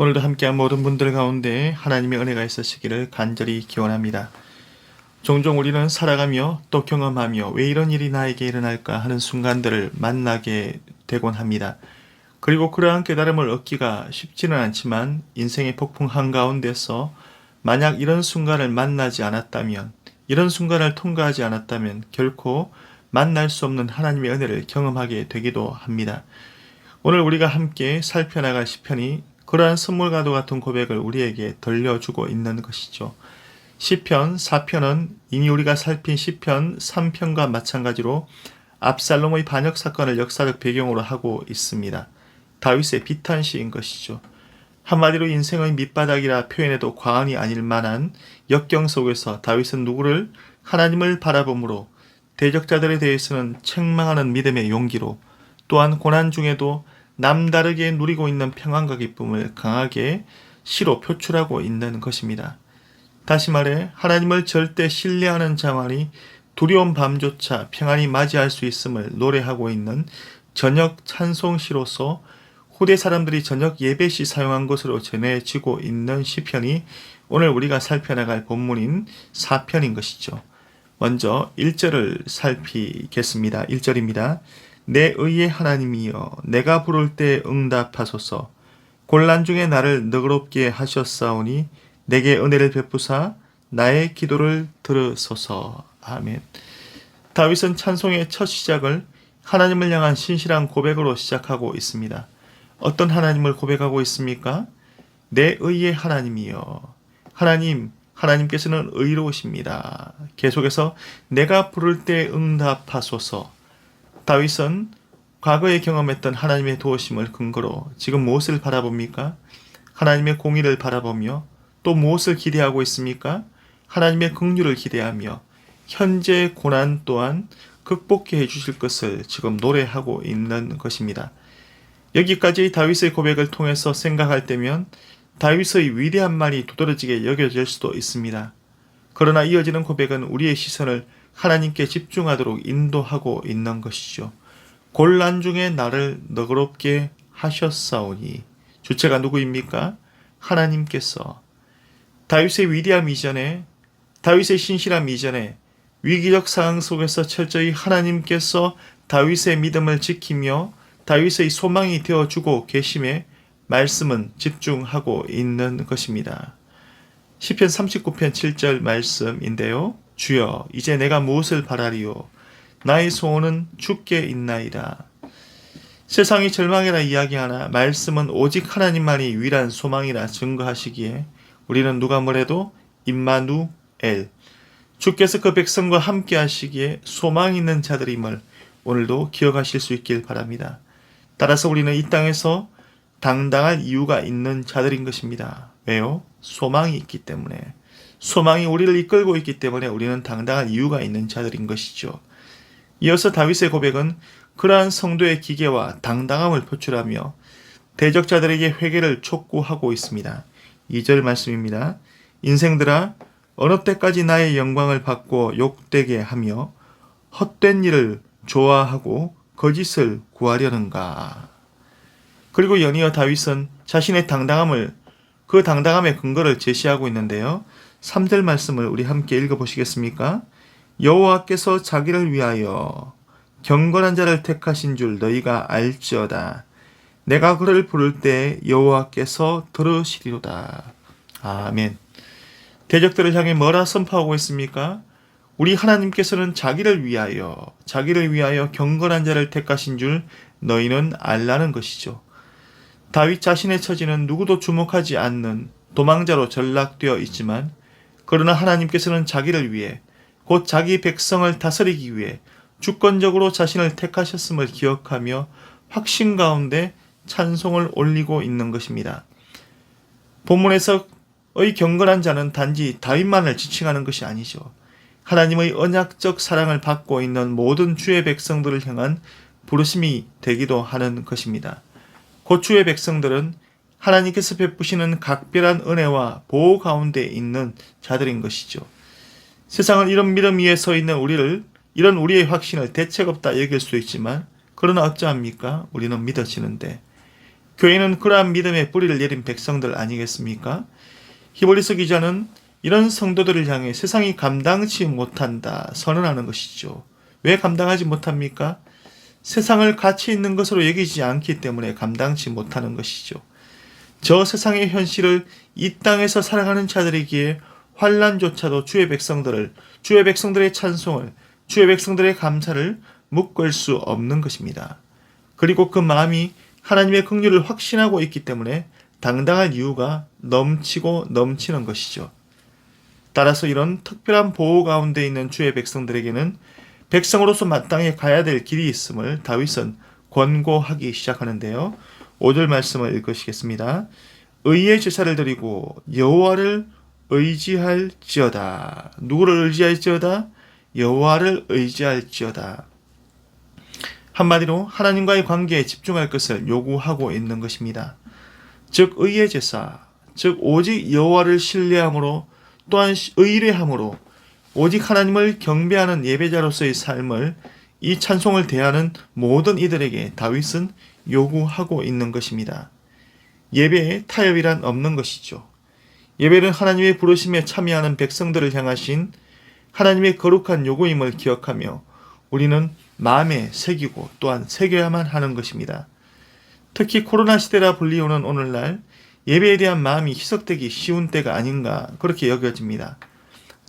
오늘도 함께한 모든 분들 가운데 하나님의 은혜가 있으시기를 간절히 기원합니다. 종종 우리는 살아가며 또 경험하며 왜 이런 일이 나에게 일어날까 하는 순간들을 만나게 되곤 합니다. 그리고 그러한 깨달음을 얻기가 쉽지는 않지만 인생의 폭풍 한가운데서 만약 이런 순간을 만나지 않았다면, 이런 순간을 통과하지 않았다면 결코 만날 수 없는 하나님의 은혜를 경험하게 되기도 합니다. 오늘 우리가 함께 살펴나갈 시편이 그러한 선물과도 같은 고백을 우리에게 들려주고 있는 것이죠. 시편 4편은 이미 우리가 살핀 시편 3편과 마찬가지로 압살롬의 반역 사건을 역사적 배경으로 하고 있습니다. 다윗의 비탄시인 것이죠. 한마디로 인생의 밑바닥이라 표현해도 과언이 아닐 만한 역경 속에서 다윗은 누구를 하나님을 바라봄으로 대적자들에 대해서는 책망하는 믿음의 용기로 또한 고난 중에도 남다르게 누리고 있는 평안과 기쁨을 강하게 시로 표출하고 있는 것입니다. 다시 말해 하나님을 절대 신뢰하는 자만이 두려운 밤조차 평안히 맞이할 수 있음을 노래하고 있는 저녁 찬송시로서 후대 사람들이 저녁 예배시 사용한 것으로 전해지고 있는 시편이 오늘 우리가 살펴나갈 본문인 4편인 것이죠. 먼저 1절을 살피겠습니다. 1절입니다. 내 의의 하나님이여 내가 부를 때 응답하소서. 곤란 중에 나를 너그럽게 하셨사오니 내게 은혜를 베푸사 나의 기도를 들으소서. 아멘. 다윗은 찬송의 첫 시작을 하나님을 향한 신실한 고백으로 시작하고 있습니다. 어떤 하나님을 고백하고 있습니까? 내 의의 하나님이여. 하나님께서는 의로우십니다. 계속해서 내가 부를 때 응답하소서. 다윗은 과거에 경험했던 하나님의 도우심을 근거로 지금 무엇을 바라봅니까? 하나님의 공의를 바라보며 또 무엇을 기대하고 있습니까? 하나님의 긍휼을 기대하며 현재 고난 또한 극복해 해주실 것을 지금 노래하고 있는 것입니다. 여기까지 다윗의 고백을 통해서 생각할 때면 다윗의 위대한 말이 두드러지게 여겨질 수도 있습니다. 그러나 이어지는 고백은 우리의 시선을 하나님께 집중하도록 인도하고 있는 것이죠. 곤란 중에 나를 너그럽게 하셨사오니 주체가 누구입니까? 하나님께서. 다윗의 위대함 이전에, 다윗의 신실함 이전에 위기적 상황 속에서 철저히 하나님께서 다윗의 믿음을 지키며 다윗의 소망이 되어주고 계심에 말씀은 집중하고 있는 것입니다. 시편 39편 7절 말씀인데요. 주여 이제 내가 무엇을 바라리요? 나의 소원은 주께 있나이다. 세상이 절망이라 이야기하나 말씀은 오직 하나님만이 유일한 소망이라 증거하시기에 우리는 누가 뭐래도 임마누엘, 주께서 그 백성과 함께 하시기에 소망 있는 자들임을 오늘도 기억하실 수 있길 바랍니다. 따라서 우리는 이 땅에서 당당할 이유가 있는 자들인 것입니다. 왜요? 소망이 있기 때문에. 소망이 우리를 이끌고 있기 때문에 우리는 당당한 이유가 있는 자들인 것이죠. 이어서 다윗의 고백은 그러한 성도의 기계와 당당함을 표출하며 대적자들에게 회개를 촉구하고 있습니다. 2절 말씀입니다. 인생들아 어느 때까지 나의 영광을 받고 욕되게 하며 헛된 일을 좋아하고 거짓을 구하려는가. 그리고 연이어 다윗은 자신의 당당함을, 그 당당함의 근거를 제시하고 있는데요. 3절 말씀을 우리 함께 읽어보시겠습니까? 여호와께서 자기를 위하여 경건한 자를 택하신 줄 너희가 알지어다. 내가 그를 부를 때 여호와께서 들으시리로다. 아멘. 대적들을 향해 뭐라 선포하고 있습니까? 우리 하나님께서는 자기를 위하여 경건한 자를 택하신 줄 너희는 알라는 것이죠. 다윗 자신의 처지는 누구도 주목하지 않는 도망자로 전락되어 있지만 그러나 하나님께서는 자기를 위해 곧 자기 백성을 다스리기 위해 주권적으로 자신을 택하셨음을 기억하며 확신 가운데 찬송을 올리고 있는 것입니다. 본문에서의 경건한 자는 단지 다윗만을 지칭하는 것이 아니죠. 하나님의 언약적 사랑을 받고 있는 모든 주의 백성들을 향한 부르심이 되기도 하는 것입니다. 곧 주의 백성들은 하나님께서 베푸시는 각별한 은혜와 보호 가운데 있는 자들인 것이죠. 세상은 이런 믿음 위에 서 있는 이런 우리의 확신을 대책 없다 여길 수도 있지만 그러나 어쩌합니까? 우리는 믿어지는데 교회는 그러한 믿음의 뿌리를 내린 백성들 아니겠습니까? 히브리서 기자는 이런 성도들을 향해 세상이 감당치 못한다 선언하는 것이죠. 왜 감당하지 못합니까? 세상을 가치 있는 것으로 여기지 않기 때문에 감당치 못하는 것이죠. 저 세상의 현실을 이 땅에서 살아가는 자들에게 환난조차도 주의 백성들의 찬송을, 주의 백성들의 감사를 묶을 수 없는 것입니다. 그리고 그 마음이 하나님의 긍휼을 확신하고 있기 때문에 당당한 이유가 넘치고 넘치는 것이죠. 따라서 이런 특별한 보호 가운데 있는 주의 백성들에게는 백성으로서 마땅히 가야 될 길이 있음을 다윗은 권고하기 시작하는데요. 5절 말씀을 읽으시겠습니다. 의의 제사를 드리고 여호와를 의지할지어다. 누구를 의지할지어다? 여호와를 의지할지어다. 한마디로 하나님과의 관계에 집중할 것을 요구하고 있는 것입니다. 즉 의의 제사, 즉 오직 여호와를 신뢰함으로 또한 의뢰함으로 오직 하나님을 경배하는 예배자로서의 삶을 이 찬송을 대하는 모든 이들에게 다윗은 요구하고 있는 것입니다. 예배에 타협이란 없는 것이죠. 예배는 하나님의 부르심에 참여하는 백성들을 향하신 하나님의 거룩한 요구임을 기억하며 우리는 마음에 새기고 또한 새겨야만 하는 것입니다. 특히 코로나 시대라 불리우는 오늘날 예배에 대한 마음이 희석되기 쉬운 때가 아닌가 그렇게 여겨집니다.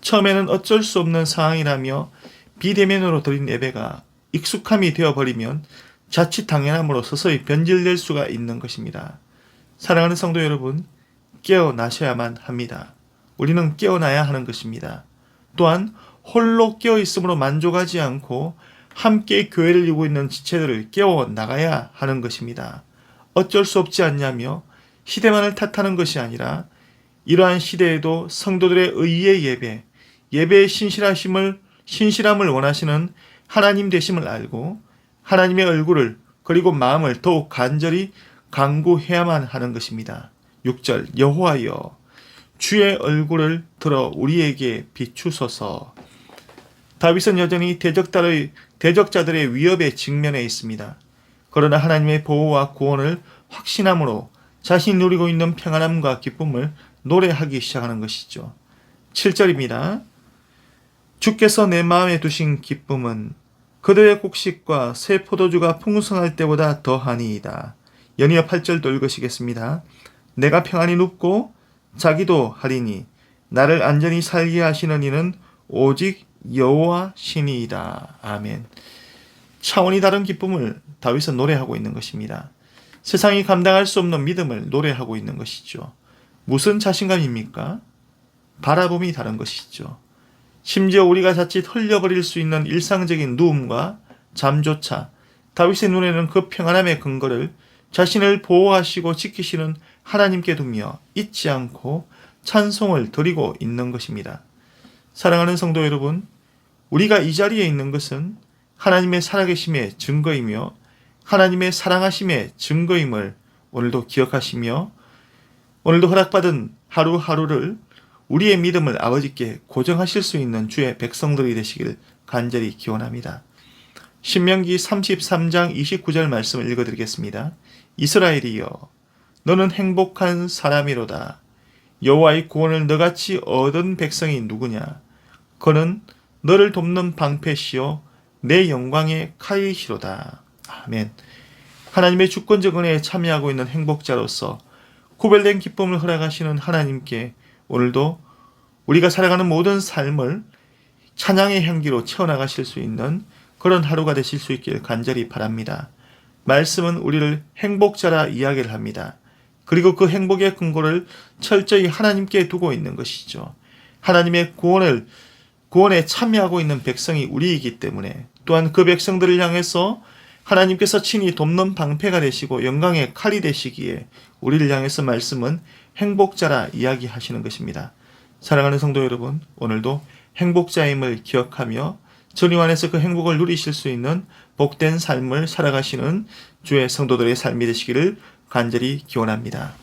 처음에는 어쩔 수 없는 상황이라며 비대면으로 드린 예배가 익숙함이 되어버리면 자칫 당연함으로 서서히 변질될 수가 있는 것입니다. 사랑하는 성도 여러분, 깨어나셔야만 합니다. 우리는 깨어나야 하는 것입니다. 또한 홀로 깨어있음으로 만족하지 않고 함께 교회를 이루고 있는 지체들을 깨워나가야 하는 것입니다. 어쩔 수 없지 않냐며 시대만을 탓하는 것이 아니라 이러한 시대에도 성도들의 의의 예배의 신실함을 원하시는 하나님 되심을 알고 하나님의 얼굴을 그리고 마음을 더욱 간절히 간구해야만 하는 것입니다. 6절 여호와여 주의 얼굴을 들어 우리에게 비추소서. 다윗은 여전히 대적자들의 위협에 직면해 있습니다. 그러나 하나님의 보호와 구원을 확신함으로 자신이 누리고 있는 평안함과 기쁨을 노래하기 시작하는 것이죠. 7절입니다. 주께서 내 마음에 두신 기쁨은 그들의 곡식과 새 포도주가 풍성할 때보다 더하니이다. 연이어 8절도 읽으시겠습니다. 내가 평안히 눕고 자기도 하리니 나를 안전히 살게 하시는 이는 오직 여호와 신이이다. 아멘. 차원이 다른 기쁨을 다윗은 노래하고 있는 것입니다. 세상이 감당할 수 없는 믿음을 노래하고 있는 것이죠. 무슨 자신감입니까? 바라봄이 다른 것이죠. 심지어 우리가 자칫 흘려버릴 수 있는 일상적인 누움과 잠조차 다윗의 눈에는 그 평안함의 근거를 자신을 보호하시고 지키시는 하나님께 두며 잊지 않고 찬송을 드리고 있는 것입니다. 사랑하는 성도 여러분, 우리가 이 자리에 있는 것은 하나님의 살아계심의 증거이며 하나님의 사랑하심의 증거임을 오늘도 기억하시며 오늘도 허락받은 하루하루를 우리의 믿음을 아버지께 고정하실 수 있는 주의 백성들이 되시길 간절히 기원합니다. 신명기 33장 29절 말씀을 읽어드리겠습니다. 이스라엘이여 너는 행복한 사람이로다. 여호와의 구원을 너같이 얻은 백성이 누구냐? 그는 너를 돕는 방패시요 내 영광의 칼이시로다. 아멘. 하나님의 주권적 은혜에 참여하고 있는 행복자로서 구별된 기쁨을 허락하시는 하나님께 오늘도 우리가 살아가는 모든 삶을 찬양의 향기로 채워나가실 수 있는 그런 하루가 되실 수 있길 간절히 바랍니다. 말씀은 우리를 행복자라 이야기를 합니다. 그리고 그 행복의 근거를 철저히 하나님께 두고 있는 것이죠. 하나님의 구원에 참여하고 있는 백성이 우리이기 때문에 또한 그 백성들을 향해서 하나님께서 친히 돕는 방패가 되시고 영광의 칼이 되시기에 우리를 향해서 말씀은 행복자라 이야기하시는 것입니다. 사랑하는 성도 여러분, 오늘도 행복자임을 기억하며 주님 안에서 그 행복을 누리실 수 있는 복된 삶을 살아가시는 주의 성도들의 삶이 되시기를 간절히 기원합니다.